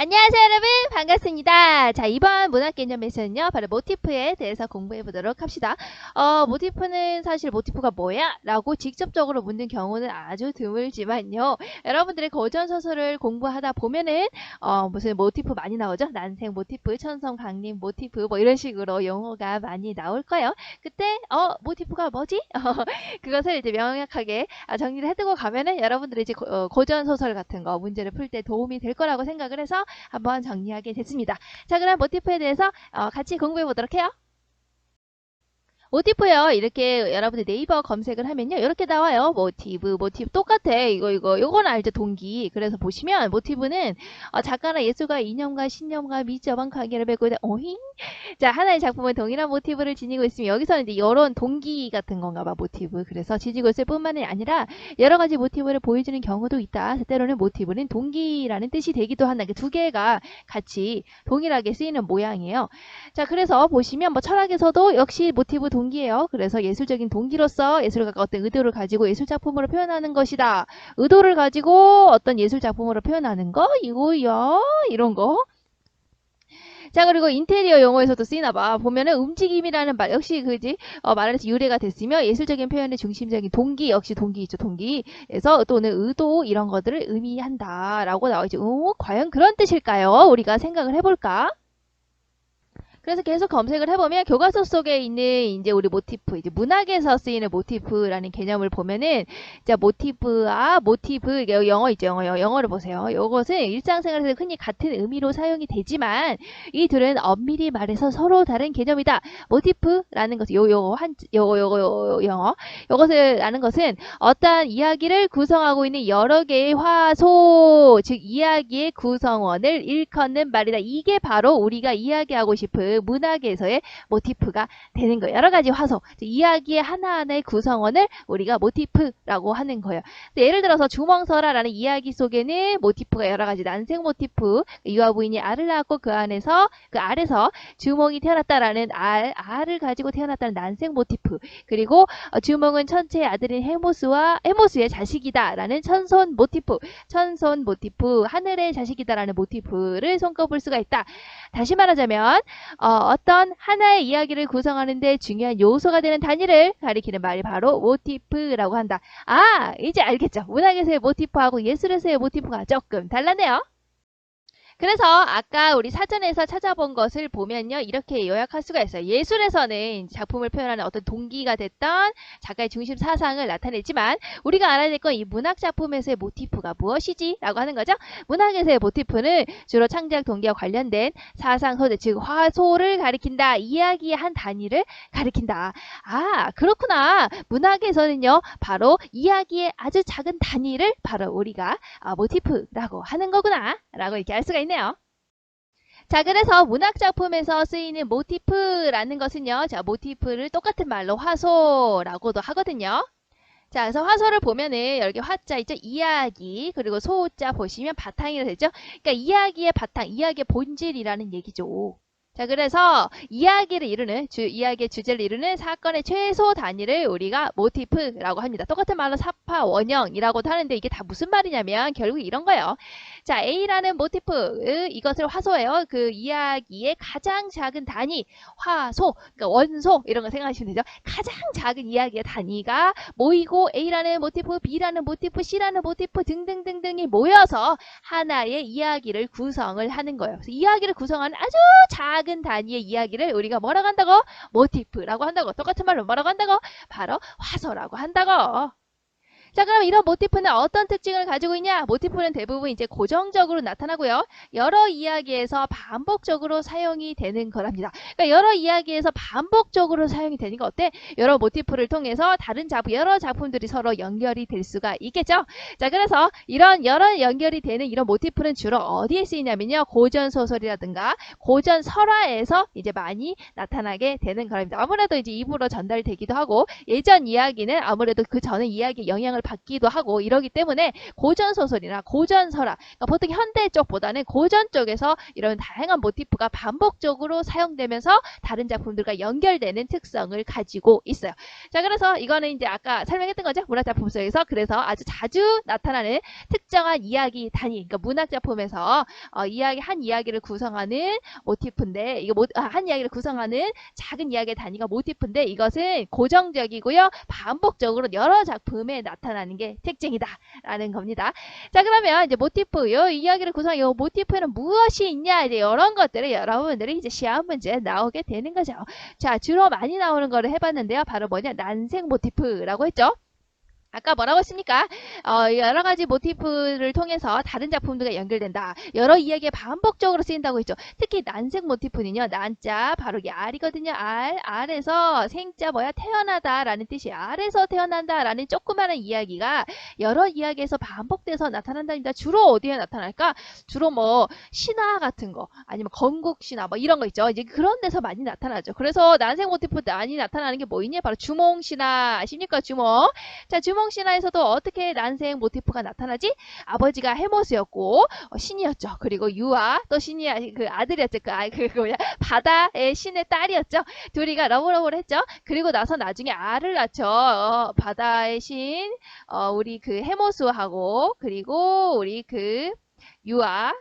안녕하세요 여러분, 반갑습니다. 자, 이번 문학 개념에서는요 바로 모티프에 대해서 공부해 보도록 합시다. 모티프는 사실 모티프가 뭐야? 라고 직접적으로 묻는 경우는 아주 드물지만요, 여러분들의 고전소설을 공부하다 보면은 무슨 모티프 많이 나오죠. 난생 모티프, 천성 강림 모티프 뭐 이런 식으로 용어가 많이 나올 거예요. 그때 모티프가 뭐지? 그것을 이제 명확하게 정리를 해두고 가면은 여러분들이 이제 고전소설 같은 거 문제를 풀 때 도움이 될 거라고 생각을 해서 한번 정리하게 됐습니다. 자, 그럼 모티프에 대해서 같이 공부해 보도록 해요. 모티프요. 이렇게 여러분들 네이버 검색을 하면요, 이렇게 나와요. 모티브 똑같아. 요건 알죠? 동기. 그래서 보시면 모티브는 작가나 예술가 이념가 신념가 미저방 관계를 맺고 오잉? 자, 하나의 작품은 동일한 모티브를 지니고 있으면 여기서는 이제 이런 동기 같은 건가 봐, 모티브. 그래서 지니고 있을 뿐만이 아니라 여러 가지 모티브를 보여주는 경우도 있다. 때로는 모티브는 동기라는 뜻이 되기도 한다. 두 개가 같이 동일하게 쓰이는 모양이에요. 자, 그래서 보시면 뭐 철학에서도 역시 모티브 동기예요. 그래서 예술적인 동기로서 예술가가 어떤 의도를 가지고 예술작품으로 표현하는 것이다. 의도를 가지고 어떤 예술작품으로 표현하는 거 이거요. 이런 거. 자, 그리고 인테리어 용어에서도 쓰이나봐. 보면은 움직임이라는 말 역시 그지 말에서 유래가 됐으며 예술적인 표현의 중심적인 동기 역시 동기 있죠. 동기에서 또는 의도 이런 것들을 의미한다라고 나와있죠. 과연 그런 뜻일까요? 우리가 생각을 해볼까? 그래서 계속 검색을 해보면 교과서 속에 있는 이제 우리 모티프, 이제 문학에서 쓰이는 모티프라는 개념을 보면은, 자, 모티브, 영어 있죠, 영어를 보세요. 이것은 일상생활에서 흔히 같은 의미로 사용이 되지만, 이 둘은 엄밀히 말해서 서로 다른 개념이다. 모티프라는 것은 영어. 이것을 아는 것은 어떠한 이야기를 구성하고 있는 여러 개의 화소, 즉, 이야기의 구성원을 일컫는 말이다. 이게 바로 우리가 이야기하고 싶은 문학에서의 모티프가 되는 거예요. 여러 가지 화소, 이야기의 하나하나의 구성원을 우리가 모티프라고 하는 거예요. 예를 들어서 주멍서라라는 이야기 속에는 모티프가 여러 가지, 난생 모티프, 유아 부인이 알을 낳았고 그 알에서 주몽이 태어났다라는 알을 가지고 태어났다는 난생 모티프, 그리고 주몽은 천체의 아들인 헤모스의 자식이다라는 천손 모티프, 하늘의 자식이다라는 모티프를 손꼽을 수가 있다. 다시 말하자면 어떤 하나의 이야기를 구성하는데 중요한 요소가 되는 단위를 가리키는 말이 바로 모티프라고 한다. 이제 알겠죠? 문학에서의 모티프하고 예술에서의 모티프가 조금 달랐네요. 그래서 아까 우리 사전에서 찾아본 것을 보면요, 이렇게 요약할 수가 있어요. 예술에서는 작품을 표현하는 어떤 동기가 됐던 작가의 중심 사상을 나타내지만, 우리가 알아야 될 건 이 문학 작품에서의 모티프가 무엇이지? 라고 하는 거죠. 문학에서의 모티프는 주로 창작 동기와 관련된 사상, 소재, 즉 화소를 가리킨다. 이야기의 한 단위를 가리킨다. 그렇구나. 문학에서는요, 바로 이야기의 아주 작은 단위를 바로 우리가 모티프라고 하는 거구나 라고 이렇게 알 수가 있네요. 자, 그래서 문학작품에서 쓰이는 모티프라는 것은요, 자, 모티프를 똑같은 말로 화소라고도 하거든요. 자, 그래서 화소를 보면은 여기 화자 있죠? 이야기, 그리고 소자 보시면 바탕이라 되죠? 그러니까 이야기의 바탕, 이야기의 본질이라는 얘기죠. 자, 그래서 이야기의 주제를 이루는 사건의 최소 단위를 우리가 모티프라고 합니다. 똑같은 말로 사파, 원형이라고도 하는데 이게 다 무슨 말이냐면 결국 이런 거예요. 자, A라는 모티프, 이것을 화소예요. 그 이야기의 가장 작은 단위, 화소, 그러니까 원소 이런 거 생각하시면 되죠. 가장 작은 이야기의 단위가 모이고 A라는 모티프, B라는 모티프, C라는 모티프 등등등등이 모여서 하나의 이야기를 구성을 하는 거예요. 그래서 이야기를 구성하는 아주 작은 단위의 이야기를 우리가 뭐라고 한다고? 모티프라고 한다고. 똑같은 말로 뭐라고 한다고? 바로 화소라고 한다고. 자, 그럼 이런 모티프는 어떤 특징을 가지고 있냐? 모티프는 대부분 이제 고정적으로 나타나고요. 여러 이야기에서 반복적으로 사용이 되는 거랍니다. 그러니까 여러 이야기에서 반복적으로 사용이 되는 거 어때? 여러 모티프를 통해서 여러 작품들이 서로 연결이 될 수가 있겠죠? 자, 그래서 이런 여러 연결이 되는 이런 모티프는 주로 어디에 쓰이냐면요, 고전 소설이라든가 고전 설화에서 이제 많이 나타나게 되는 거랍니다. 아무래도 이제 입으로 전달되기도 하고, 예전 이야기는 아무래도 그 전에 이야기에 영향을 영향을 받기도 하고 이러기 때문에 고전소설이나 고전설화, 그러니까 보통 현대 쪽보다는 고전 쪽에서 이런 다양한 모티프가 반복적으로 사용되면서 다른 작품들과 연결되는 특성을 가지고 있어요. 자, 그래서 이거는 이제 아까 설명했던 거죠. 문학작품 속에서. 그래서 아주 자주 나타나는 특정한 이야기 단위, 그러니까 문학작품에서 한 이야기를 구성하는 모티프인데, 한 이야기를 구성하는 작은 이야기의 단위가 모티프인데, 이것은 고정적이고요. 반복적으로 여러 작품에 나타나는 게 특징이다라는 겁니다. 자, 그러면 이제 모티프, 이 이야기를 구성한 이 모티프에는 무엇이 있냐, 이제 이런 것들을 여러분들이 이제 시험 문제에 나오게 되는 거죠. 자, 주로 많이 나오는 거를 해봤는데요. 바로 뭐냐, 난생 모티프라고 했죠. 아까 뭐라고 했습니까? 여러 가지 모티프를 통해서 다른 작품들과 연결된다. 여러 이야기에 반복적으로 쓰인다고 했죠. 특히 난생 모티프는요. 난자 바로 이게 알이거든요. 알에서 생자 뭐야? 태어나다라는 뜻이에요. 알에서 태어난다라는 조그마한 이야기가 여러 이야기에서 반복돼서 나타난답니다. 주로 어디에 나타날까? 주로 뭐 신화 같은 거 아니면 건국 신화 뭐 이런 거 있죠. 이제 그런 데서 많이 나타나죠. 그래서 난생 모티프 많이 나타나는 게 뭐 있냐? 바로 주몽 신화 아십니까? 주몽. 자, 주몽 신화에서도 어떻게 난생 모티프가 나타나지? 아버지가 해모스였고 신이었죠. 그리고 유아 또 신이 그 아들이었죠. 뭐야 바다의 신의 딸이었죠. 둘이가 러브러브를 했죠. 그리고 나서 나중에 알을 낳죠. 바다의 신 우리 그 해모스하고 그리고 우리 그 유아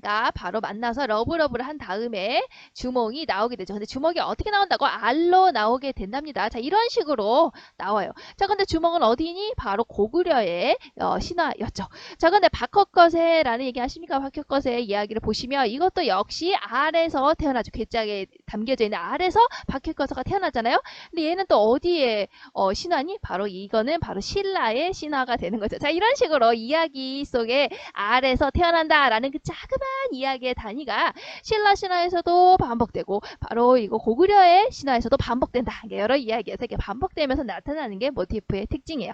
가 바로 만나서 러브러브를 한 다음에 주몽이 나오게 되죠. 근데 주몽이 어떻게 나온다고? 알로 나오게 된답니다. 자, 이런 식으로 나와요. 자, 근데 주몽은 어디니? 바로 고구려의 신화였죠. 자, 근데 박혁거세라는 얘기 하십니까? 박혁거세의 이야기를 보시면 이것도 역시 알에서 태어나죠. 괴짝에 담겨져 있는 알에서 박혁거세가 태어나잖아요. 근데 얘는 또 어디에 신화니? 바로 이거는 바로 신라의 신화가 되는 거죠. 자, 이런 식으로 이야기 속에 알에서 태어난다라는 그 자그마한 이야기의 단위가 신라 신화에서도 반복되고 바로 이거 고구려의 신화에서도 반복된다. 여러 이야기에서 이렇게 반복되면서 나타나는 게 모티프의 특징이에요.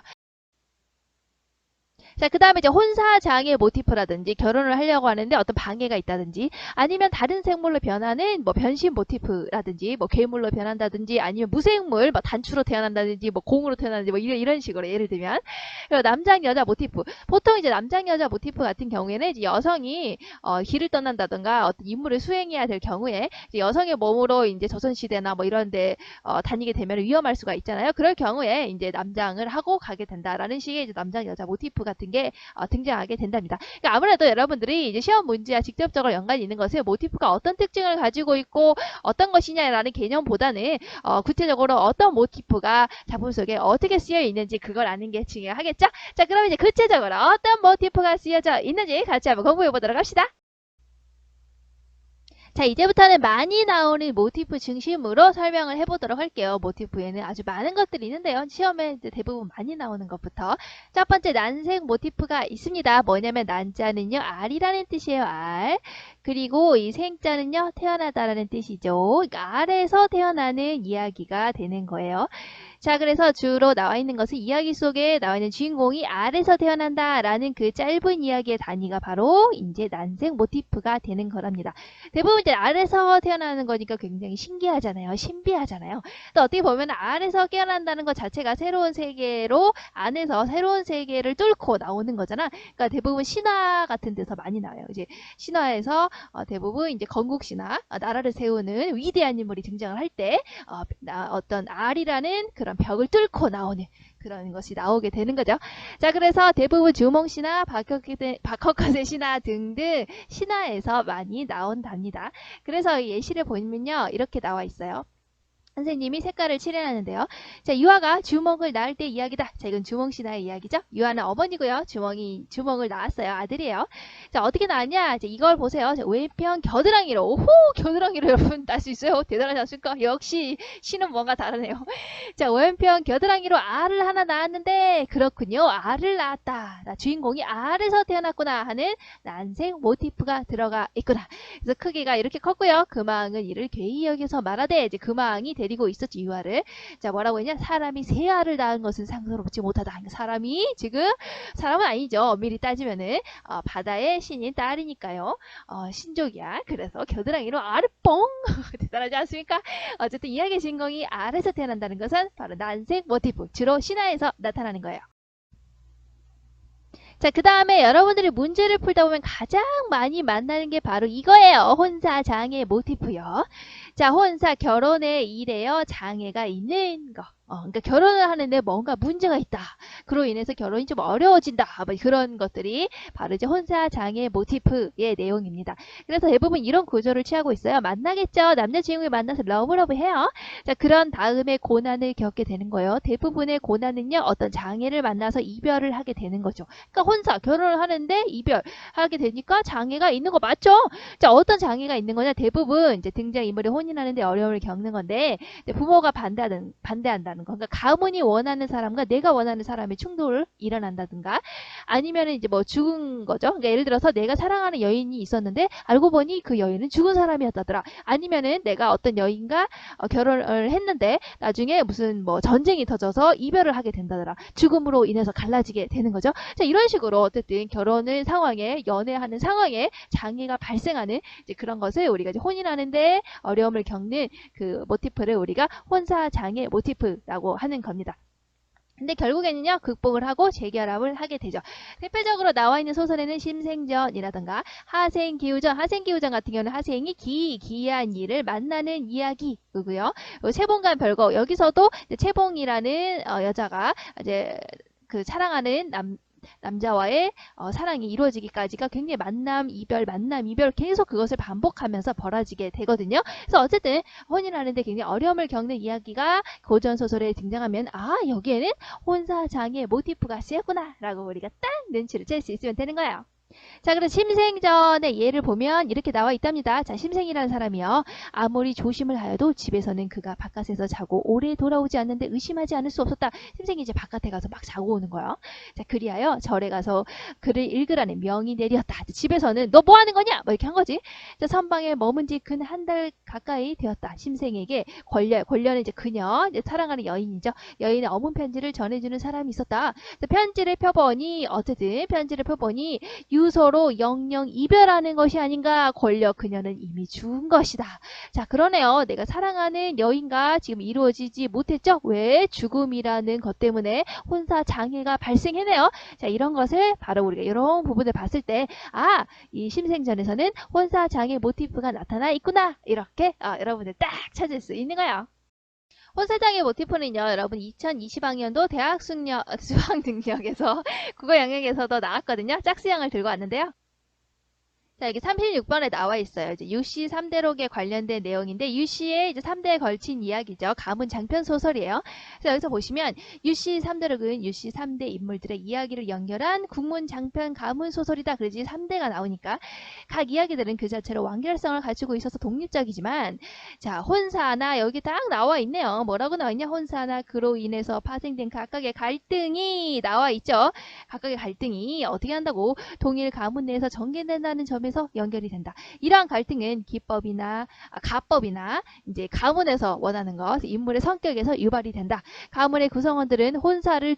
자, 그 다음에 이제 혼사장애 모티프라든지 결혼을 하려고 하는데 어떤 방해가 있다든지 아니면 다른 생물로 변하는 뭐 변신 모티프라든지 뭐 괴물로 변한다든지 아니면 무생물 뭐 단추로 태어난다든지 뭐 공으로 태어난다든지 뭐 이런 식으로 예를 들면 그리고 남장 여자 모티프 보통 이제 남장 여자 모티프 같은 경우에는 이제 여성이 길을 떠난다든가 어떤 임무를 수행해야 될 경우에 이제 여성의 몸으로 이제 조선시대나 뭐 이런데 다니게 되면 위험할 수가 있잖아요. 그럴 경우에 이제 남장을 하고 가게 된다라는 식의 이제 남장 여자 모티프 같은 게 등장하게 된답니다. 그러니까 아무래도 여러분들이 이제 시험 문제와 직접적으로 연관이 있는 것은 모티프가 어떤 특징을 가지고 있고 어떤 것이냐라는 개념보다는 구체적으로 어떤 모티프가 작품 속에 어떻게 쓰여 있는지 그걸 아는 게 중요하겠죠? 자, 그럼 이제 구체적으로 어떤 모티프가 쓰여져 있는지 같이 한번 공부해 보도록 합시다. 자, 이제부터는 많이 나오는 모티프 중심으로 설명을 해보도록 할게요. 모티프에는 아주 많은 것들이 있는데요. 시험에 대부분 많이 나오는 것부터. 첫 번째 난생 모티프가 있습니다. 뭐냐면 난자는요. 알이라는 뜻이에요. 알. 그리고 이 생자는요. 태어나다라는 뜻이죠. 그러니까 알에서 태어나는 이야기가 되는 거예요. 자, 그래서 주로 나와 있는 것은 이야기 속에 나와 있는 주인공이 알에서 태어난다라는 그 짧은 이야기의 단위가 바로 이제 난생 모티프가 되는 거랍니다. 대부분 이제 알에서 태어나는 거니까 굉장히 신기하잖아요. 신비하잖아요. 또 어떻게 보면 알에서 깨어난다는 것 자체가 새로운 세계로 안에서 새로운 세계를 뚫고 나오는 거잖아. 그러니까 대부분 신화 같은 데서 많이 나와요. 이제 신화에서 대부분 이제 건국 신화, 나라를 세우는 위대한 인물이 등장을 할 때 어떤 알이라는 그런 벽을 뚫고 나오는 그런 것이 나오게 되는 거죠. 자, 그래서 대부분 주몽신화, 박혁거세 신화 등등 신화에서 많이 나온답니다. 그래서 예시를 보면요. 이렇게 나와 있어요. 선생님이 색깔을 칠해놨는데요. 자, 유아가 주몽을 낳을 때 이야기다. 자, 이건 주몽신화의 이야기죠. 유아는 어머니고요. 주몽을 낳았어요. 아들이에요. 자, 어떻게 낳았냐? 자, 이걸 보세요. 자, 왼편 겨드랑이로. 오호! 겨드랑이로 여러분 낳을 수 있어요. 대단하지 않습니까? 역시 신은 뭔가 다르네요. 자, 왼편 겨드랑이로 알을 하나 낳았는데 그렇군요. 알을 낳았다. 주인공이 알에서 태어났구나 하는 난생 모티프가 들어가 있구나. 그래서 크기가 이렇게 컸고요. 금왕은 이를 괴히 여기서 말하되 이제 금왕이 데리고 있었지 유아를. 자, 뭐라고 했냐? 사람이 새 알을 낳은 것은 상스럽지 못하다. 사람이 지금 사람은 아니죠. 엄밀히 따지면은 바다의 신인 딸이니까요. 신족이야. 그래서 겨드랑이로 알을 뻥 대단하지 않습니까? 어쨌든 이야기의 주인공이 알에서 태어난다는 것은 바로 난생 모티프, 주로 신화에서 나타나는 거예요. 자, 그 다음에 여러분들이 문제를 풀다 보면 가장 많이 만나는 게 바로 이거예요. 혼사, 장애, 모티프요. 자, 혼사, 결혼에 이래요. 장애가 있는 거. 그러니까 결혼을 하는데 뭔가 문제가 있다. 그로 인해서 결혼이 좀 어려워진다. 뭐 그런 것들이 바로 이제 혼사, 장애, 모티프의 내용입니다. 그래서 대부분 이런 구조를 취하고 있어요. 만나겠죠. 남자 주인공이 만나서 러브러브 해요. 자, 그런 다음에 고난을 겪게 되는 거예요. 대부분의 고난은요, 어떤 장애를 만나서 이별을 하게 되는 거죠. 그러니까 혼사, 결혼을 하는데 이별하게 되니까 장애가 있는 거 맞죠? 자, 어떤 장애가 있는 거냐? 대부분 이제 등장인물이 혼인하는데 어려움을 겪는 건데, 부모가 반대한다는 거. 그러니까 가문이 원하는 사람과 내가 원하는 사람의 충돌을 일어난다든가, 아니면 이제 뭐 죽은 거죠. 그러니까 예를 들어서 내가 사랑하는 여인이 있었는데 알고 보니 그 여인은 죽은 사람이었다더라. 아니면은 내가 어떤 여인과 결혼을 했는데 나중에 무슨 뭐 전쟁이 터져서 이별을 하게 된다더라. 죽음으로 인해서 갈라지게 되는 거죠. 자, 이런 식으로 어쨌든 결혼을 상황에, 연애하는 상황에 장애가 발생하는 이제 그런 것을 우리가 이제 혼인하는데 어려움을 겪는 그 모티프를 우리가 혼사 장애 모티프라고 하는 겁니다. 근데 결국에는요, 극복을 하고 재결합을 하게 되죠. 대표적으로 나와 있는 소설에는 심생전이라든가 하생기우전 같은 경우는 하생이 기이한 일을 만나는 이야기고요. 채봉간 별거, 여기서도 채봉이라는 여자가 이제 그 사랑하는 남자와의 사랑이 이루어지기까지가 굉장히 만남, 이별 계속 그것을 반복하면서 벌어지게 되거든요. 그래서 어쨌든 혼인하는데 굉장히 어려움을 겪는 이야기가 고전소설에 등장하면 여기에는 혼사장애 모티프가 쓰였구나 라고 우리가 딱 눈치를 챌 수 있으면 되는 거예요. 자, 그럼 심생전의 예를 보면 이렇게 나와 있답니다. 자, 심생이라는 사람이요. 아무리 조심을 하여도 집에서는 그가 바깥에서 자고 오래 돌아오지 않는데 의심하지 않을 수 없었다. 심생이 이제 바깥에 가서 막 자고 오는 거예요. 자, 그리하여 절에 가서 글을 읽으라는 명이 내렸다. 집에서는 너 뭐 하는 거냐? 뭐 이렇게 한 거지. 자, 선방에 머문 지 근 한 달 가까이 되었다. 심생에게 권려는 이제 그녀, 이제 사랑하는 여인이죠. 여인의 어문 편지를 전해주는 사람이 있었다. 자, 편지를 펴보니 유서로 영영 이별하는 것이 아닌가. 권력 그녀는 이미 죽은 것이다. 자, 그러네요. 내가 사랑하는 여인과 지금 이루어지지 못했죠. 왜? 죽음이라는 것 때문에 혼사 장애가 발생해네요. 자, 이런 것을 바로 우리가 이런 부분을 봤을 때 이 심생전에서는 혼사 장애 모티프가 나타나 있구나. 이렇게 여러분들 딱 찾을 수 있는 거예요. 혼사장애 모티프는요, 여러분 2020학년도 대학 수학 능력에서 국어 영역에서도 나왔거든요. 짝수형을 들고 왔는데요. 자, 여기 36번에 나와 있어요. 이제 유씨 3대록에 관련된 내용인데, 유씨의 이제 3대에 걸친 이야기죠. 가문 장편 소설이에요. 그래서 여기서 보시면, 유씨 3대록은 유씨 3대 인물들의 이야기를 연결한 국문 장편 가문 소설이다. 그러지 3대가 나오니까. 각 이야기들은 그 자체로 완결성을 갖추고 있어서 독립적이지만, 자, 혼사나 여기 딱 나와 있네요. 뭐라고 나와 있냐? 혼사나 그로 인해서 파생된 각각의 갈등이 나와 있죠. 각각의 갈등이 어떻게 한다고? 동일 가문 내에서 전개된다는 점에서 연결이 된다. 이러한 갈등은 가법이나 이제 가문에서 원하는 것, 인물의 성격에서 유발이 된다. 가문의 구성원들은 혼사를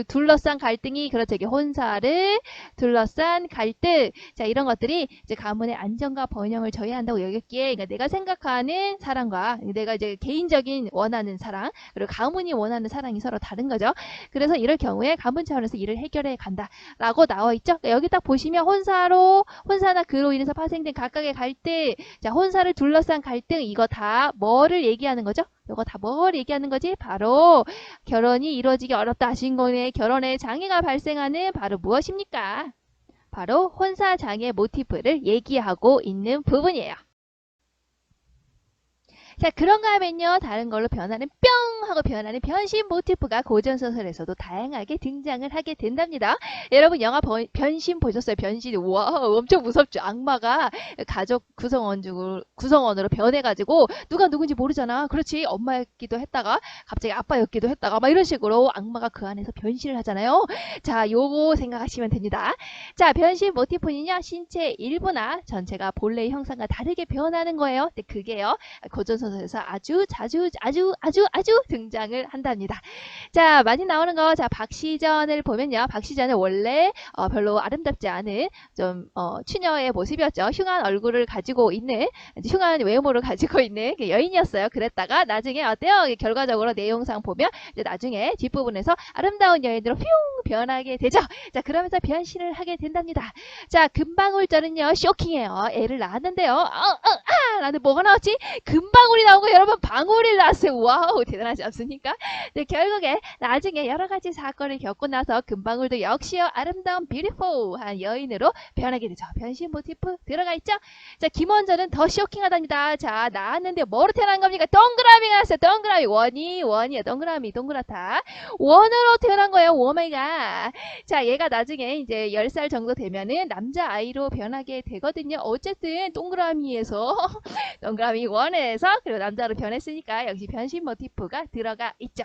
둘러싼 갈등이 그렇죠. 혼사를 둘러싼 갈등. 자, 이런 것들이 이제 가문의 안정과 번영을 저해한다고 여겼기에, 그러니까 내가 생각하는 사랑과 내가 이제 개인적인 원하는 사랑, 그리고 가문이 원하는 사랑이 서로 다른 거죠. 그래서 이럴 경우에 가문 차원에서 이를 해결해 간다라고 나와 있죠. 그러니까 여기 딱 보시면 혼사나 그로 인해서 파생된 각각의 갈등, 자, 혼사를 둘러싼 갈등, 이거 다 뭐를 얘기하는 거죠? 이거 다 뭘 얘기하는 거지? 바로 결혼이 이루어지기 어렵다. 주인공의 결혼에 장애가 발생하는 바로 무엇입니까? 바로 혼사 장애 모티프를 얘기하고 있는 부분이에요. 자, 그런가 하면요, 다른 걸로 변하는 뿅 하고 변하는 변신 모티프가 고전소설에서도 다양하게 등장을 하게 된답니다. 여러분 영화 변신 보셨어요? 변신. 우와, 엄청 무섭죠. 악마가 가족 구성원으로 변해가지고 누가 누군지 모르잖아. 그렇지, 엄마였기도 했다가 갑자기 아빠였기도 했다가 막 이런 식으로 악마가 그 안에서 변신을 하잖아요. 자, 요거 생각하시면 됩니다. 자, 변신 모티프는요, 신체 일부나 전체가 본래의 형상과 다르게 변하는 거예요. 근데 그게요, 고전소설 고전소설에서 아주 아주 등장을 한답니다. 자, 많이 나오는 거, 자, 박시전을 보면요. 박시전은 원래 별로 아름답지 않은 좀 추녀의 모습이었죠. 흉한 얼굴을 가지고 있는, 흉한 외모를 가지고 있는 여인이었어요. 그랬다가 나중에 어때요? 결과적으로 내용상 보면 이제 나중에 뒷부분에서 아름다운 여인으로 휘웅 변하게 되죠. 자, 그러면서 변신을 하게 된답니다. 자, 금방울전은요, 쇼킹해요. 애를 낳았는데요. 라는 뭐가 나왔지? 금방울이 나오고 여러분 방울이 나왔어요. 와우, 대단하지 않습니까? 네, 결국에 나중에 여러 가지 사건을 겪고 나서 금방울도 역시요, 아름다운 뷰티풀한 여인으로 변하게 되죠. 변신 모티프 들어가 있죠? 자, 김원전은 더 쇼킹하답니다. 자, 나왔는데 뭐로 태어난 겁니까? 동그라미가 나왔어요. 동그라미. 원이야. 동그라미, 동그랗다. 원으로 태어난 거예요. 오마이갓. 자, 얘가 나중에 이제 10살 정도 되면은 남자아이로 변하게 되거든요. 어쨌든 동그라미에서 동그라미 원에서 그리고 남자로 변했으니까 역시 변신 모티프가 들어가 있죠.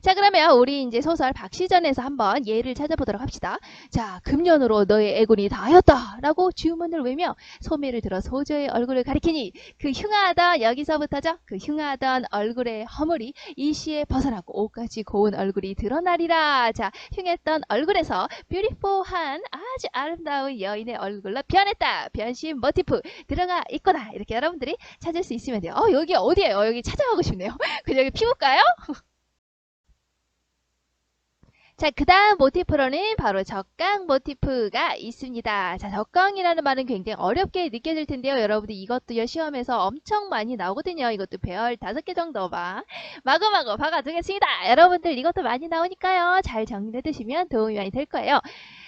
자, 그러면 우리 이제 소설 박시전에서 한번 예를 찾아보도록 합시다. 자, 금년으로 너의 애군이 다하였다 라고 주문을 외며 소매를 들어 소조의 얼굴을 가리키니 그 흉하던, 여기서부터죠, 그 흉하던 얼굴의 허물이 일시에 벗어나고 옷까지 고운 얼굴이 드러나리라. 자, 흉했던 얼굴에서 뷰티풀한 아주 아름다운 여인의 얼굴로 변했다. 변신 모티프 들어가 있구나. 이렇게 여러분들이 찾을 수 있으면 돼요. 여기 어디예요? 여기 찾아가고 싶네요. 그냥 여기 피울까요? 자, 그 다음 모티프로는 바로 적강 모티프가 있습니다. 자, 적강이라는 말은 굉장히 어렵게 느껴질 텐데요. 여러분들 이것도요, 시험에서 엄청 많이 나오거든요. 이것도 별 5개 정도 마구마구 박아두겠습니다. 여러분들 이것도 많이 나오니까요. 잘 정리해 두시면 도움이 많이 될 거예요.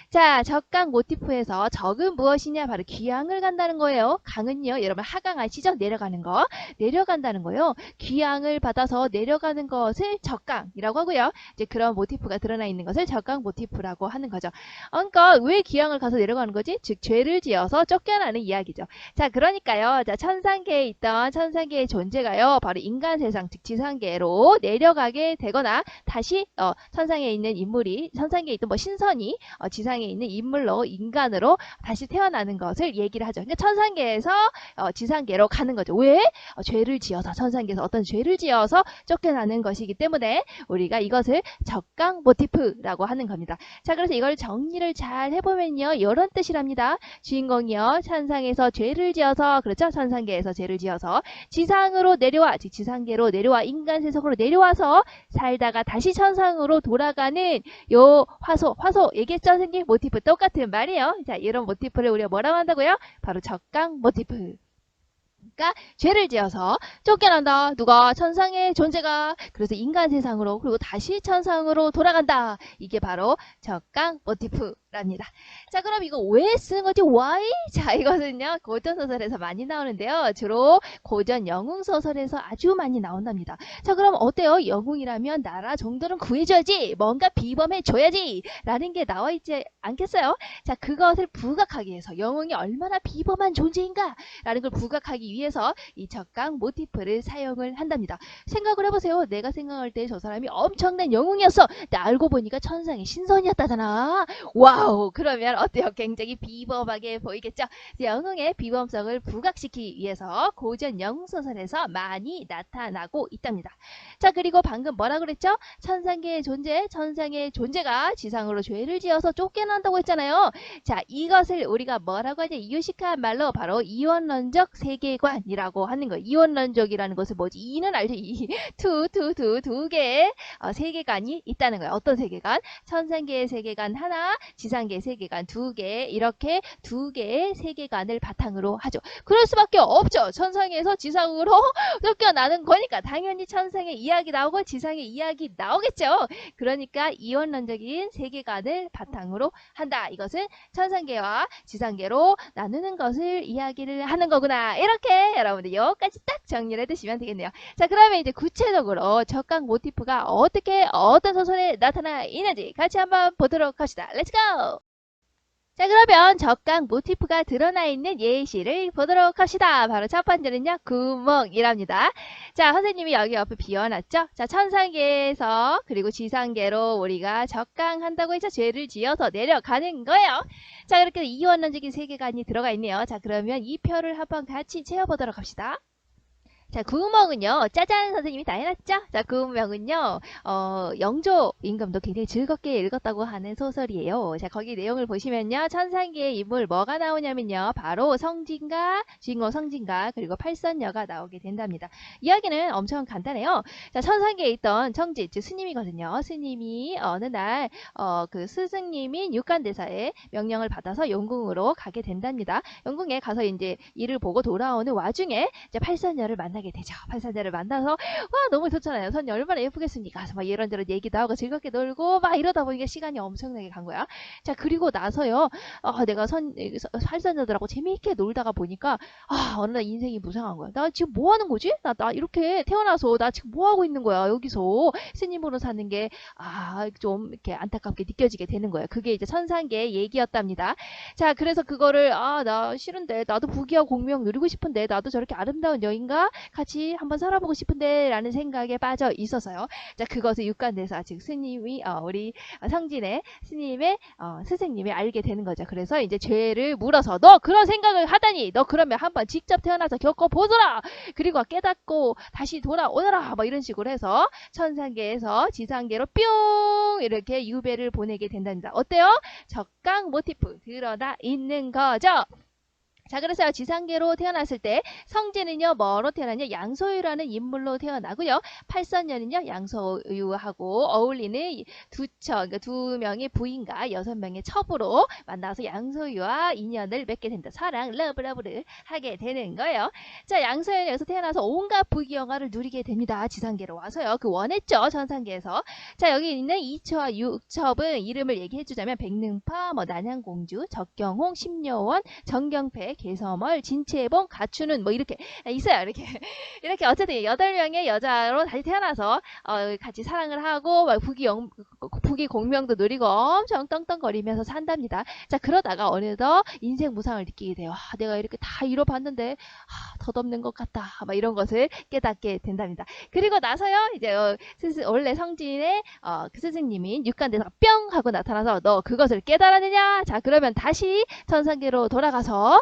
자, 적강 모티프에서 적은 무엇이냐? 바로 귀향을 간다는 거예요. 강은요, 여러분 하강 아시죠? 내려가는 거. 내려간다는 거요. 귀향을 받아서 내려가는 것을 적강이라고 하고요. 이제 그런 모티프가 드러나 있는 것을 적강 모티프라고 하는 거죠. 그러니까 왜 귀향을 가서 내려가는 거지? 즉 죄를 지어서 쫓겨나는 이야기죠. 자, 그러니까요. 자, 천상계에 있던 천상계의 존재가요, 바로 인간 세상, 즉 지상계로 내려가게 되거나 다시 천상에 있는 인물이, 천상계에 있던 뭐 신선이 지상에 있는 인물로, 인간으로 다시 태어나는 것을 얘기를 하죠. 그러니까 천상계에서 지상계로 가는 거죠. 왜? 죄를 지어서, 천상계에서 어떤 죄를 지어서 쫓겨나는 것이기 때문에 우리가 이것을 적강 모티프라고 하는 겁니다. 자, 그래서 이걸 정리를 잘 해보면요, 이런 뜻이랍니다. 주인공이요, 천상에서 죄를 지어서, 그렇죠? 천상계에서 죄를 지어서 지상으로 내려와, 즉 지상계로 내려와, 인간 세상으로 내려와서 살다가 다시 천상으로 돌아가는 요 화소 얘기했죠, 선생님? 모티프 똑같은 말이에요. 자, 이런 모티프를 우리가 뭐라고 한다고요? 바로 적강 모티프. 그러니까 죄를 지어서 쫓겨난다. 누가? 천상의 존재가. 그래서 인간 세상으로, 그리고 다시 천상으로 돌아간다. 이게 바로 적강 모티프랍니다. 자, 그럼 이거 왜 쓰는 거지? Why? 자, 이것은요, 고전소설에서 많이 나오는데요. 주로 고전 영웅소설에서 아주 많이 나온답니다. 자, 그럼 어때요? 영웅이라면 나라 정도는 구해줘야지, 뭔가 비범해줘야지 라는 게 나와 있지 않겠어요? 자, 그것을 부각하기 위해서, 영웅이 얼마나 비범한 존재인가 라는 걸 부각하기 위해서 이 적강 모티프를 사용을 한답니다. 생각을 해보세요. 내가 생각할 때 저 사람이 엄청난 영웅이었어. 근데 알고 보니까 천상의 신선이었다잖아. 와우, 그러면 어때요? 굉장히 비범하게 보이겠죠? 영웅의 비범성을 부각시키기 위해서 고전 영웅소설에서 많이 나타나고 있답니다. 자, 그리고 방금 뭐라 그랬죠? 천상계의 존재, 천상의 존재가 지상으로 죄를 지어서 쫓겨난다고 했잖아요. 자, 이것을 우리가 뭐라고 하냐? 이유식한 말로 바로 이원론적 세계관이라고 하는 거예요. 이원론적이라는 것은 뭐지? 이는 알죠? 두 개의 세계관이 있다는 거예요. 어떤 세계관? 천상계의 세계관 하나, 지상계의 세계관 두 개, 이렇게 두 개의 세계관을 바탕으로 하죠. 그럴 수밖에 없죠. 천상에서 지상으로 쫓겨나는 거니까 당연히 천상의 이야기 나오고 지상의 이야기 나오겠죠. 그러니까 이원론적인 세계관을 바탕으로 한다. 이것은 천상계와 지상계로 나누는 것을 이야기를 하는 거구나. 이렇게 여러분들 여기까지 딱 정리를 해두시면 되겠네요. 자, 그러면 이제 구체적으로 적강 모티프가 어떻게 어떤 소설에 나타나 있는지 같이 한번 보도록 합시다. 렛츠고! 자, 그러면 적강 모티프가 드러나 있는 예시를 보도록 합시다. 바로 첫 번째는요, 구멍이랍니다. 자, 선생님이 여기 옆에 비워놨죠? 자, 천상계에서 그리고 지상계로 우리가 적강한다고 해서 죄를 지어서 내려가는 거예요. 자, 그렇게 이원론적인 세계관이 들어가 있네요. 자, 그러면 이 표를 한번 같이 채워보도록 합시다. 자, 구운멍은요, 짜잔 선생님이 다 해놨죠? 자, 구운명은요, 영조 임금도 굉장히 즐겁게 읽었다고 하는 소설이에요. 자, 거기 내용을 보시면요, 천상계의 인물 뭐가 나오냐면요, 바로 성진과, 주인공 성진과, 그리고 팔선녀가 나오게 된답니다. 이야기는 엄청 간단해요. 자, 천상계에 있던 청지, 즉 스님이거든요. 스님이 어느 날, 그 스승님인 육간대사의 명령을 받아서 영궁으로 가게 된답니다. 영궁에 가서 이제 일을 보고 돌아오는 와중에 이제 팔선녀를 만나게 되죠. 팔선녀를 만나서 와 너무 좋잖아요. 선녀 얼마나 예쁘겠습니까? 그래서 막 이런저런 얘기도 하고 즐겁게 놀고 막 이러다 보니까 시간이 엄청나게 간 거야. 자 그리고 나서요. 내가 팔선녀들하고 재미있게 놀다가 보니까 어느 날 인생이 무상한 거야. 나 지금 뭐 하는 거지? 나 이렇게 태어나서 나 지금 뭐 하고 있는 거야? 여기서 스님으로 사는 게 좀 이렇게 안타깝게 느껴지게 되는 거예요. 그게 이제 천상계의 얘기였답니다. 자 그래서 그거를 나 싫은데 나도 부귀하고 공명 누리고 싶은데 나도 저렇게 아름다운 여인과 같이 한번 살아보고 싶은데 라는 생각에 빠져 있어서요. 자 그것을 육간대사 즉 스님이 우리 성진의 스님의 스승님이 알게 되는 거죠. 그래서 이제 죄를 물어서 너 그런 생각을 하다니 너 그러면 한번 직접 태어나서 겪어보더라. 그리고 깨닫고 다시 돌아오너라. 뭐 이런 식으로 해서 천상계에서 지상계로 뿅 이렇게 유배를 보내게 된답니다. 어때요? 적강 모티프 드러나 있는 거죠. 자 그래서 지상계로 태어났을 때 성진은요 뭐로 태어났냐 양소유라는 인물로 태어나고요. 팔선녀는요 양소유하고 어울리는 그러니까 두 명의 부인과 6명의 첩으로 만나서 양소유와 인연을 맺게 된다. 사랑 러브를 하게 되는 거예요. 자 양소유는 여기서 태어나서 온갖 부귀영화를 누리게 됩니다. 지상계로 와서요. 그 원했죠 천상계에서. 자 여기 있는 2처와 6첩은 이름을 얘기해 주자면 백능파, 난양공주, 적경홍, 심려원, 정경패, 개서멀, 진채봉, 가추는 뭐 이렇게 있어요. 이렇게 어쨌든 8명의 여자로 다시 태어나서 같이 사랑을 하고 부귀 공명도 누리고 엄청 떵떵거리면서 산답니다. 자 그러다가 어느덧 인생 무상을 느끼게 돼요. 내가 이렇게 다 이뤄봤는데 덧없는 것 같다. 막 이런 것을 깨닫게 된답니다. 그리고 나서요 이제 원래 성진의 그 스승님인 육간대사가 뿅 하고 나타나서 너 그것을 깨달았느냐? 자 그러면 다시 천상계로 돌아가서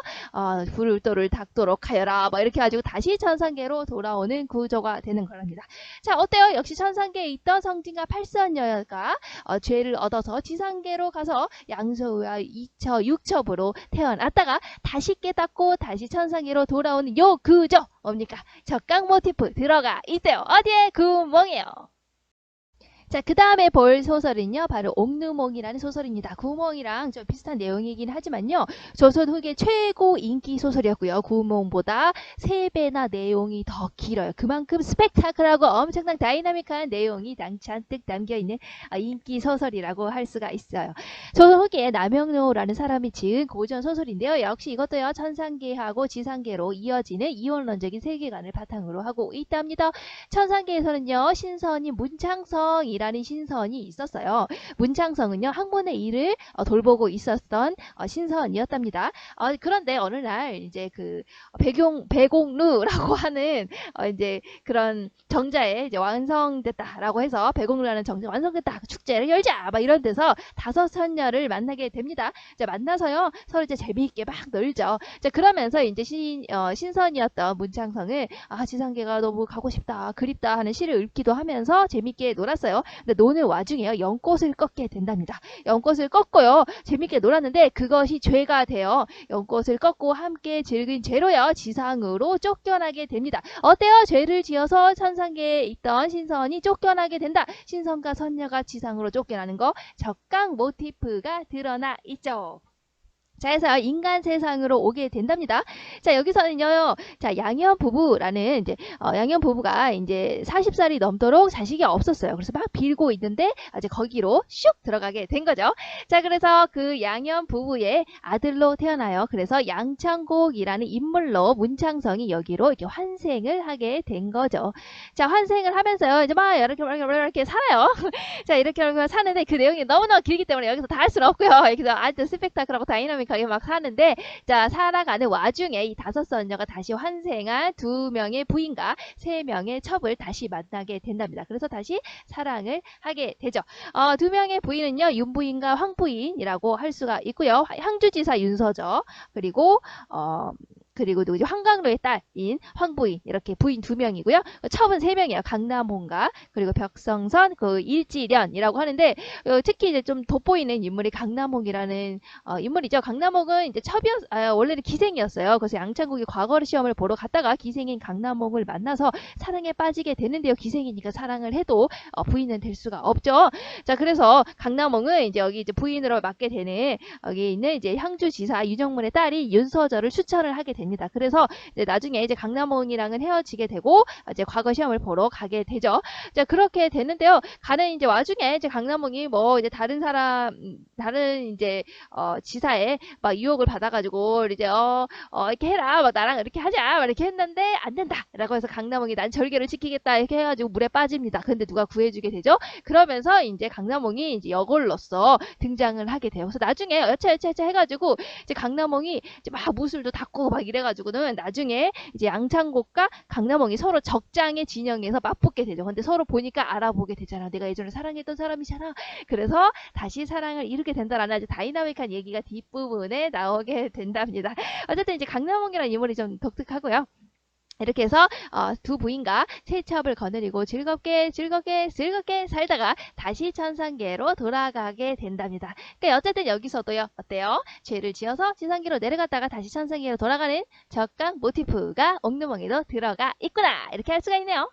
불을도를 닦도록 하여라. 뭐 이렇게 가지고 다시 천상계로 돌아오는 구조가 되는 거랍니다. 자 어때요? 역시 천상계에 있던 성진과 팔선녀가 죄를 얻어서 지상계로 가서 양소우와 2처, 6첩으로 태어났다가 다시 깨닫고 다시 천상계로 돌아오는 요 구조 뭡니까? 적강 모티프 들어가 있대요. 어디에? 구멍이에요. 자, 그 다음에 볼 소설은요, 바로 옥루몽이라는 소설입니다. 구몽이랑 좀 비슷한 내용이긴 하지만요, 조선 후기 최고 인기 소설이었고요. 구몽보다 3배나 내용이 더 길어요. 그만큼 스펙타클하고 엄청난 다이나믹한 내용이 잔뜩 담겨있는 인기 소설이라고 할 수가 있어요. 조선 후기에 남영로라는 사람이 지은 고전 소설인데요. 역시 이것도요, 천상계하고 지상계로 이어지는 이원론적인 세계관을 바탕으로 하고 있답니다. 천상계에서는요, 신선이 문창성이 라는 신선이 있었어요. 문창성은요 학문의 일을 돌보고 있었던 신선이었답니다. 그런데 어느 날 이제 그 배공루라고 하는 이제 그런 정자에 이제 완성됐다라고 해서 배공루라는 정자 완성됐다 축제를 열자 막 이런 데서 5 선녀를 만나게 됩니다. 자 만나서요 서로 이제 재미있게 막 놀죠. 자 그러면서 이제 신선이었던 문창성은 지상계가 너무 가고 싶다 그립다 하는 시를 읊기도 하면서 재미있게 놀았어요. 근데 노는 와중에요 연꽃을 꺾게 된답니다. 연꽃을 꺾고요 재밌게 놀았는데 그것이 죄가 돼요. 연꽃을 꺾고 함께 즐긴 죄로요 지상으로 쫓겨나게 됩니다. 어때요? 죄를 지어서 천상계에 있던 신선이 쫓겨나게 된다. 신선과 선녀가 지상으로 쫓겨나는 거 적강 모티프가 드러나 있죠. 자, 해서 인간 세상으로 오게 된답니다. 자, 여기서는요, 자, 양현 부부라는, 이제, 양현 부부가 이제 40살이 넘도록 자식이 없었어요. 그래서 막 빌고 있는데, 이제 거기로 슉 들어가게 된 거죠. 자, 그래서 그 양현 부부의 아들로 태어나요. 그래서 양창곡이라는 인물로 문창성이 여기로 이렇게 환생을 하게 된 거죠. 자, 환생을 하면서요, 이제 막 이렇게 살아요. 자, 이렇게 사는데 그 내용이 너무너무 길기 때문에 여기서 다 할 수는 없고요. 그래서 아주 스펙타클하고 다이나믹 하게 막 사는데 자 살아가는 와중에 이 5 선녀가 다시 환생한 2명의 부인과 3명의 첩을 다시 만나게 된답니다. 그래서 다시 사랑을 하게 되죠. 2명의 부인은요 윤부인과 황부인이라고 할 수가 있고요. 향주지사 윤서저 그리고 그리고 누구지? 황강로의 딸인 황부인, 이렇게 부인 2명이고요. 첩은 3명이에요. 강남홍가, 그리고 벽성선, 그 일지련이라고 하는데, 특히 이제 좀 돋보이는 인물이 강남홍이라는 인물이죠. 강남홍은 이제 원래는 기생이었어요. 그래서 양창국이 과거 시험을 보러 갔다가 기생인 강남홍을 만나서 사랑에 빠지게 되는데요. 기생이니까 사랑을 해도 부인은 될 수가 없죠. 자, 그래서 강남홍은 이제 여기 이제 부인으로 맡게 되는 여기 있는 이제 향주지사 유정문의 딸이 윤서절을 추천을 하게 됩니다. 그래서 이제 나중에 이제 강남홍이랑은 헤어지게 되고 이제 과거 시험을 보러 가게 되죠. 자, 그렇게 되는데요. 가는 이제 와중에 이제 강남홍이 뭐 이제 다른 이제 지사에 막 유혹을 받아가지고 이제 이렇게 해라, 막 나랑 이렇게 하자, 막 이렇게 했는데 안 된다라고 해서 강남홍이 난 절개를 지키겠다 이렇게 해가지고 물에 빠집니다. 근데 누가 구해주게 되죠? 그러면서 이제 강남홍이 이제 여걸로서 등장을 하게 돼요. 그래서 나중에 여차여차 해가지고 이제 강남홍이 이제 막 무술도 닦고 막 이래가지고는 나중에 이제 양창국과 강남홍이 서로 적장의 진영에서 맞붙게 되죠. 근데 서로 보니까 알아보게 되잖아. 내가 예전에 사랑했던 사람이잖아. 그래서 다시 사랑을 이루게 된다라는 아주 다이나믹한 얘기가 뒷부분에 나오게 된답니다. 어쨌든 이제 강남홍이라는 인물이 좀 독특하고요. 이렇게 해서 두 부인과 세첩을 거느리고 즐겁게 살다가 다시 천상계로 돌아가게 된답니다. 그러니까 어쨌든 여기서도요. 어때요? 죄를 지어서 지상계로 내려갔다가 다시 천상계로 돌아가는 적강 모티프가 옥루몽에도 들어가 있구나. 이렇게 할 수가 있네요.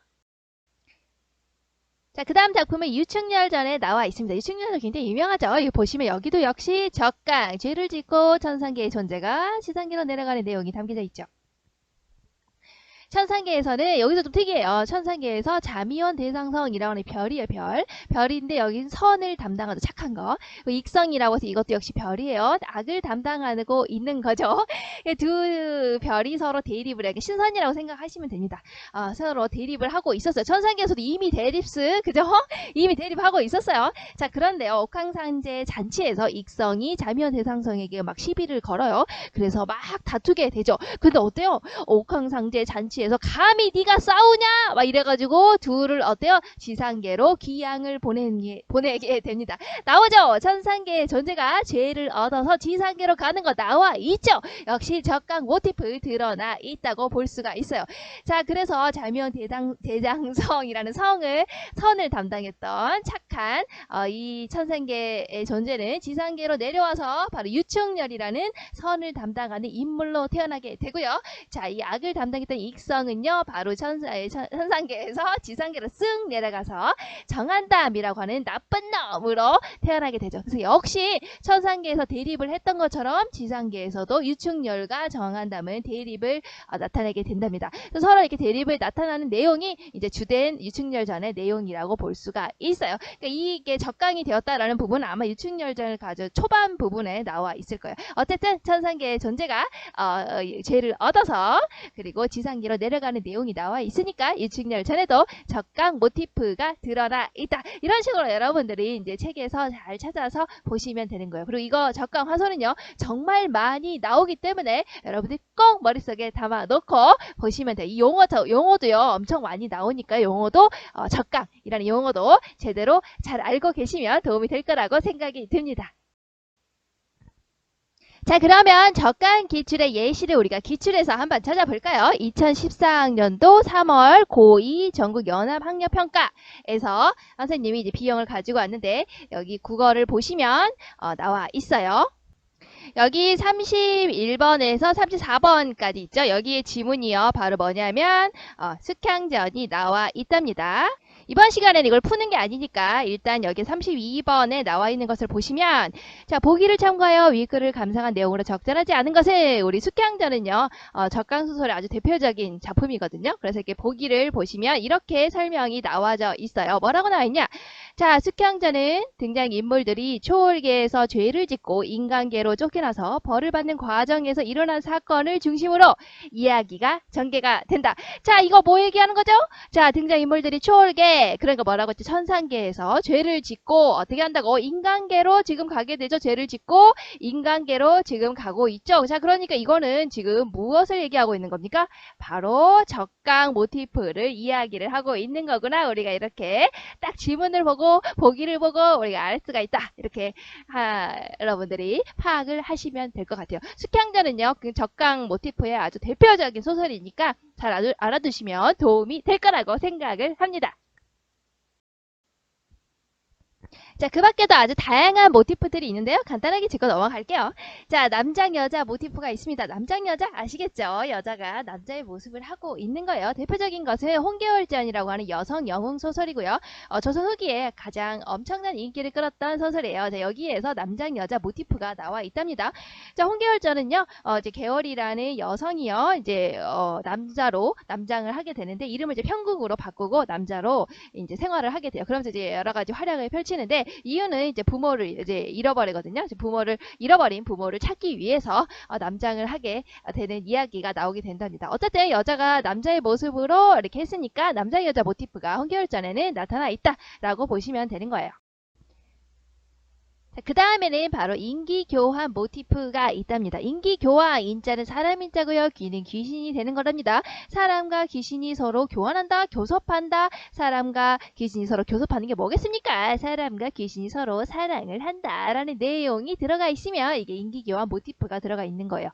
자, 그 다음 작품은 유충열전에 나와 있습니다. 유충열전 굉장히 유명하죠. 이거 보시면 여기도 역시 적강, 죄를 짓고 천상계의 존재가 지상계로 내려가는 내용이 담겨져 있죠. 천상계에서는 여기서 좀 특이해요. 천상계에서 자미원 대상성이라고 하는 별이에요. 별인데 여기는 선을 담당하는 착한 거. 익성이라고 해서 이것도 역시 별이에요. 악을 담당하고 있는 거죠. 두 별이 서로 대립을 해요. 신선이라고 생각하시면 됩니다. 서로 대립을 하고 있었어요. 천상계에서도 이미 대립스, 그죠? 이미 대립하고 있었어요. 자, 그런데요. 옥황상제 잔치에서 익성이 자미원 대상성에게 막 시비를 걸어요. 그래서 막 다투게 되죠. 근데 어때요? 옥황상제 잔치 에서 감히 네가 싸우냐 막 이래가지고 둘을 어때요? 지상계로 귀양을 보내게 됩니다. 나오죠? 천상계의 존재가 죄를 얻어서 지상계로 가는 거 나와 있죠? 역시 적강 모티프 드러나 있다고 볼 수가 있어요. 자, 그래서 자미원 대장성이라는 선을 담당했던 착한 이 천상계의 존재는 지상계로 내려와서 바로 유충열이라는 선을 담당하는 인물로 태어나게 되고요. 자, 이 악을 담당했던 익성은요, 바로 천상계에서 지상계로 쓱 내려가서 정한담이라고 하는 나쁜 놈으로 태어나게 되죠. 그래서 역시 천상계에서 대립을 했던 것처럼 지상계에서도 유충열과 정한담은 대립을 나타내게 된답니다. 그래서 서로 이렇게 대립을 나타나는 내용이 이제 주된 유충열전의 내용이라고 볼 수가 있어요. 그러니까 이게 적강이 되었다라는 부분은 아마 유충열전을 가져 초반 부분에 나와 있을 거예요. 어쨌든 천상계의 존재가 죄를 얻어서 그리고 지상계로 내려가는 내용이 나와 있으니까 유충열전에도 적강 모티프가 드러나 있다. 이런 식으로 여러분들이 이제 책에서 잘 찾아서 보시면 되는 거예요. 그리고 이거 적강 화소는요, 정말 많이 나오기 때문에 여러분들이 꼭 머릿속에 담아 놓고 보시면 돼요. 이 용어도요, 엄청 많이 나오니까 용어도 적강이라는 용어도 제대로 잘 알고 계시면 도움이 될 거라고 생각이 듭니다. 자, 그러면 적강 기출의 예시를 우리가 기출해서 한번 찾아볼까요? 2014학년도 3월 고2 전국연합학력평가에서 선생님이 이제 비용을 가지고 왔는데 여기 국어를 보시면 나와 있어요. 여기 31번에서 34번까지 있죠. 여기에 지문이요. 바로 뭐냐면 숙향전이 나와 있답니다. 이번 시간에는 이걸 푸는 게 아니니까 일단 여기 32번에 나와 있는 것을 보시면, 자, 보기를 참고하여 윗글을 감상한 내용으로 적절하지 않은 것을, 우리 숙향전은요, 적강소설의 아주 대표적인 작품이거든요. 그래서 이렇게 보기를 보시면 이렇게 설명이 나와져 있어요. 뭐라고 나와 있냐? 자, 숙향전은 등장인물들이 초월계에서 죄를 짓고 인간계로 쫓겨나서 벌을 받는 과정에서 일어난 사건을 중심으로 이야기가 전개가 된다. 자, 이거 뭐 얘기하는 거죠? 자, 등장인물들이 초월계, 그러니까 뭐라고 했지? 천상계에서 죄를 짓고 어떻게 한다고? 인간계로 지금 가게 되죠. 죄를 짓고 인간계로 지금 가고 있죠. 자, 그러니까 이거는 지금 무엇을 얘기하고 있는 겁니까? 바로 적강 모티프를 이야기를 하고 있는 거구나. 우리가 이렇게 딱 지문을 보고 보기를 보고 우리가 알 수가 있다. 이렇게 여러분들이 파악을 하시면 될 것 같아요. 숙향전은요, 그 적강 모티프의 아주 대표적인 소설이니까 잘 알아두시면 도움이 될 거라고 생각을 합니다. 자, 그 밖에도 아주 다양한 모티프들이 있는데요. 간단하게 짚고 넘어갈게요. 자, 남장 여자 모티프가 있습니다. 남장 여자 아시겠죠? 여자가 남자의 모습을 하고 있는 거예요. 대표적인 것은 홍계월전이라고 하는 여성 영웅 소설이고요. 조선 후기에 가장 엄청난 인기를 끌었던 소설이에요. 자, 여기에서 남장 여자 모티프가 나와 있답니다. 자, 홍계월전은요, 이제 계월이라는 여성이요, 이제 남자로 남장을 하게 되는데 이름을 이제 평국으로 바꾸고 남자로 이제 생활을 하게 돼요. 그러면서 이제 여러 가지 활약을 펼치는데 이유는 이제 부모를 이제 잃어버리거든요. 부모를 잃어버린 부모를 찾기 위해서 남장을 하게 되는 이야기가 나오게 된답니다. 어쨌든 여자가 남자의 모습으로 이렇게 했으니까 남자 여자 모티프가 홍계월전에는 나타나 있다라고 보시면 되는 거예요. 그 다음에는 바로 인기교환 모티프가 있답니다. 인기교환, 인자는 사람 인자고요. 귀는 귀신이 되는 거랍니다. 사람과 귀신이 서로 교환한다, 교섭한다. 사람과 귀신이 서로 교섭하는 게 뭐겠습니까? 사람과 귀신이 서로 사랑을 한다 라는 내용이 들어가 있으면 이게 인기교환 모티프가 들어가 있는 거예요.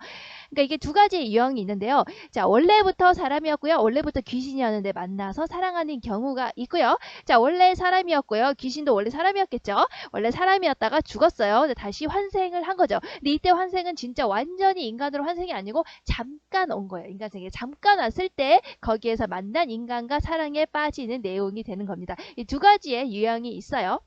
그러니까 이게 두 가지 유형이 있는데요. 자, 원래부터 사람이었고요. 원래부터 귀신이었는데 만나서 사랑하는 경우가 있고요. 자, 원래 사람이었고요. 귀신도 원래 사람이었겠죠. 원래 사람이었다가 죽었어요. 다시 환생을 한 거죠. 근데 이때 환생은 진짜 완전히 인간으로 환생이 아니고 잠깐 온 거예요. 인간생에 잠깐 왔을 때 거기에서 만난 인간과 사랑에 빠지는 내용이 되는 겁니다. 이 두 가지의 유형이 있어요.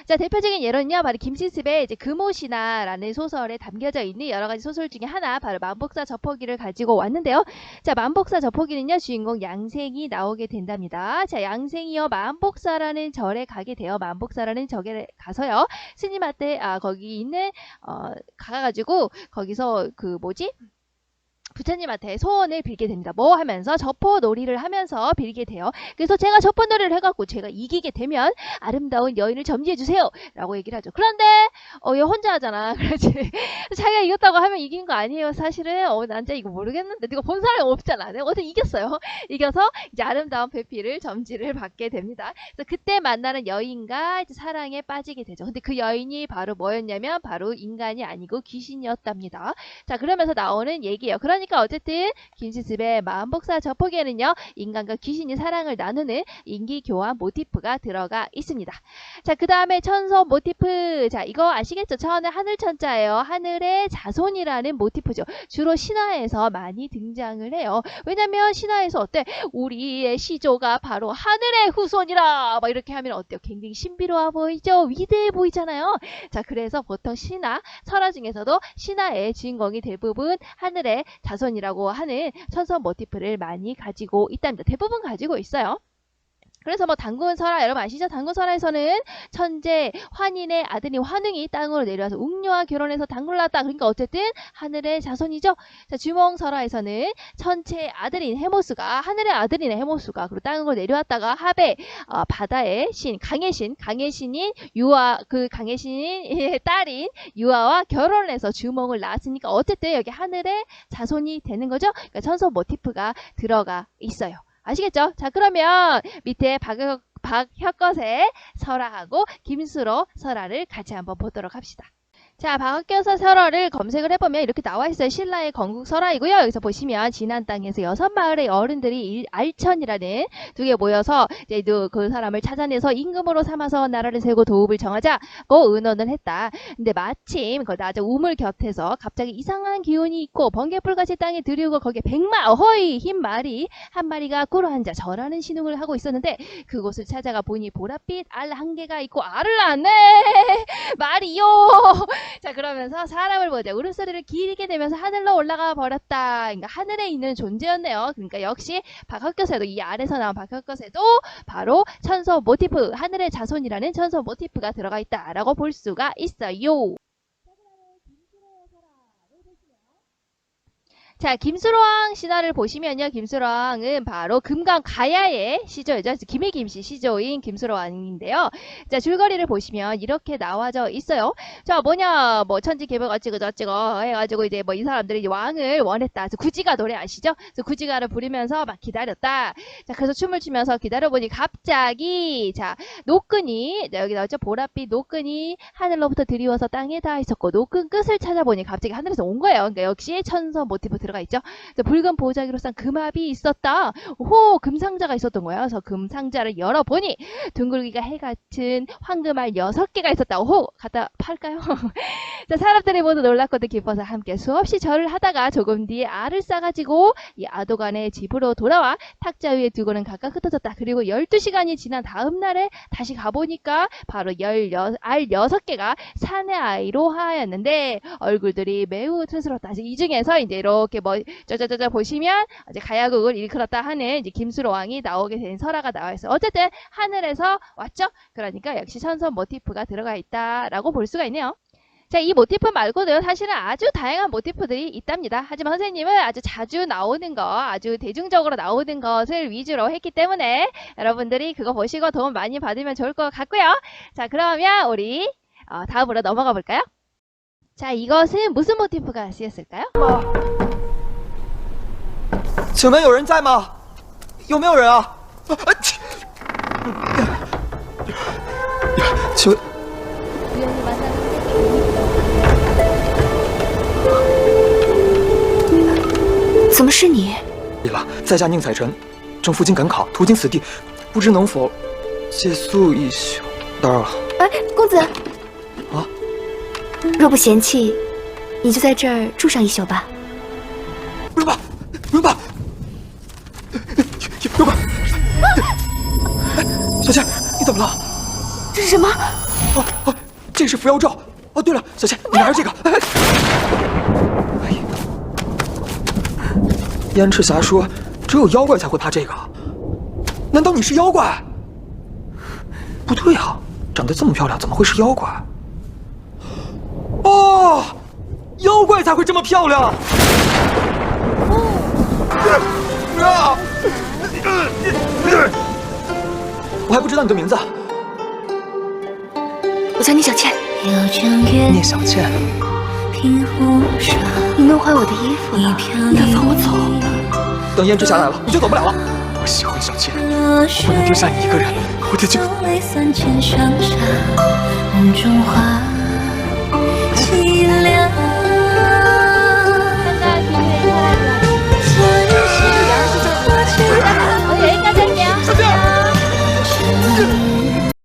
자, 대표적인 예로는요, 바로 김시습의 이제 금오신화라는 소설에 담겨져 있는 여러 가지 소설 중에 하나, 바로 만복사 저포기를 가지고 왔는데요. 자, 만복사 저포기는요, 주인공 양생이 나오게 된답니다. 자, 양생이요, 만복사라는 절에 가게 돼요. 만복사라는 절에 가서요, 스님한테, 거기 있는, 가가지고, 거기서 부처님한테 소원을 빌게 됩니다. 뭐 하면서 저포놀이를 하면서 빌게 돼요. 그래서 제가 저포놀이를 해갖고 제가 이기게 되면 아름다운 여인을 점지해주세요 라고 얘기를 하죠. 그런데 얘 혼자 하잖아. 그렇지. 자기가 이겼다고 하면 이긴 거 아니에요. 사실은 난 진짜 이거 모르겠는데 이거 본 사람이 없잖아. 내가 어제 이겼어요. 이겨서 이제 아름다운 배필을 점지를 받게 됩니다. 그래서 그때 만나는 여인과 이제 사랑에 빠지게 되죠. 근데 그 여인이 바로 뭐였냐면 바로 인간이 아니고 귀신이었답니다. 자, 그러면서 나오는 얘기예요. 그러니까 어쨌든 김시습의 만복사 저포기에는요, 인간과 귀신이 사랑을 나누는 인기교환 모티프가 들어가 있습니다. 자, 그 다음에 천선 모티프. 자, 이거 아시겠죠? 천은 하늘천자예요. 하늘의 자손이라는 모티프죠. 주로 신화에서 많이 등장을 해요. 왜냐면 신화에서 어때? 우리의 시조가 바로 하늘의 후손이라 막 이렇게 하면 어때요? 굉장히 신비로워 보이죠? 위대해 보이잖아요. 자, 그래서 보통 신화, 설화 중에서도 신화의 주인공이 대부분 하늘의 자손이라고 하는 천선 모티프를 많이 가지고 있답니다. 대부분 가지고 있어요. 그래서 뭐 단군설화 여러분 아시죠? 단군설화에서는 천재 환인의 아들인 환웅이 땅으로 내려와서 웅녀와 결혼해서 단군을 낳았다. 그러니까 어쨌든 하늘의 자손이죠. 자, 주몽설화에서는 천체의 아들인 해모수가 하늘의 아들인 해모수가 그리고 땅으로 내려왔다가 합의 바다의 신 강해신인 유아 그 강해신의 딸인 유아와 결혼을 해서 주몽을 낳았으니까 어쨌든 여기 하늘의 자손이 되는 거죠. 그러니까 천선 모티프가 들어가 있어요. 아시겠죠? 자, 그러면 밑에 박혁것의 설화하고 김수로 설화를 같이 한번 보도록 합시다. 자, 박학교서 설화를 검색을 해보면 이렇게 나와 있어요. 신라의 건국설화이고요. 여기서 보시면 지난 땅에서 6마을의 어른들이 알천이라는 두 개 모여서 이제 그 사람을 찾아내서 임금으로 삼아서 나라를 세우고 도읍을 정하자고 의논을 했다. 근데 마침 거기 아주 우물 곁에서 갑자기 이상한 기운이 있고 번개불같이 땅에 들이우고 거기에 100마 어허이 흰 말이 한 마리가 꿇어앉아 절하는 신용을 하고 있었는데 그곳을 찾아가 보니 보랏빛 알 한 개가 있고 알을 낳네 말이요. 자, 그러면서 사람을 보자 울음소리를 길게 내면서 하늘로 올라가 버렸다. 그러니까 하늘에 있는 존재였네요. 그러니까 역시 박학교세도 이 아래서 나온 박학교세도 바로 천선 모티프 하늘의 자손이라는 천선 모티프가 들어가 있다라고 볼 수가 있어요. 자, 김수로왕 신화를 보시면요. 김수로왕은 바로 금강 가야의 시조이죠. 김혜김씨 시조인 김수로왕인데요. 자, 줄거리를 보시면 이렇게 나와져 있어요. 자, 뭐냐, 뭐 천지개벽 어찌고 저찌고 해가지고 이제 뭐 이 사람들이 이제 왕을 원했다. 그래서 구지가 노래 아시죠? 그래서 구지가를 부르면서 막 기다렸다. 자, 그래서 춤을 추면서 기다려보니 갑자기 자, 노끈이 여기 나왔죠? 보랏빛 노끈이 하늘로부터 드리워서 땅에 닿아 있었고 노끈 끝을 찾아보니 갑자기 하늘에서 온 거예요. 그러니까 역시 천선 모티브 들어가 있죠. 붉은 보자기로 싼 금압이 있었다. 호 금상자가 있었던 거야. 그래서 금상자를 열어보니 둥글기가 해 같은 황금알 6개가 있었다. 호 갖다 팔까요? 자, 사람들이 모두 놀랐거든 기뻐서 함께 수없이 절을 하다가 조금 뒤에 알을 싸가지고 이 아도간의 집으로 돌아와 탁자 위에 두고는 각각 흩어졌다. 그리고 12시간이 지난 다음 날에 다시 가보니까 바로 알 6개가 사내 아이로 하였는데 얼굴들이 매우 촌스럽다. 이 중에서 이제 이렇게 뭐 짜자자자 보시면 이제 가야국을 일컬었다 하는 이제 김수로 왕이 나오게 된 설화가 나와 있어요. 어쨌든 하늘에서 왔죠. 그러니까 역시 천선 모티프가 들어가 있다라고 볼 수가 있네요. 자, 이 모티프 말고도 사실은 아주 다양한 모티프들이 있답니다. 하지만 선생님은 아주 자주 나오는 거, 아주 대중적으로 나오는 것을 위주로 했기 때문에 여러분들이 그거 보시고 도움 많이 받으면 좋을 것 같고요. 자, 그러면 우리 다음으로 넘어가 볼까요? 자, 이것은 무슨 모티프가 쓰였을까요? 请问有人在吗？有没有人啊？请问 우연히 만나는 게 怎么是你？了，在下宁采臣，正负荆赶考，途经此地，不知能否借宿一宿？打扰了。哎，公子，啊，若不嫌弃，你就在这儿住上一宿吧。荣爸，荣爸，荣爸，小倩，你怎么了？这是什么？哦，这是扶摇罩。哦，对了，小倩，你拿着这个。哎呀，燕赤霞说，只有妖怪才会怕这个。难道你是妖怪？不对啊，长得这么漂亮，怎么会是妖怪？哦，妖怪才会这么漂亮。我还不知道你的名字。我叫聂小倩。聂小倩，你弄坏我的衣服了，你敢放我走？等燕赤霞来了，你就走不了了。我喜欢小倩，不能丢下你一个人，我得去。三千上下，梦中花。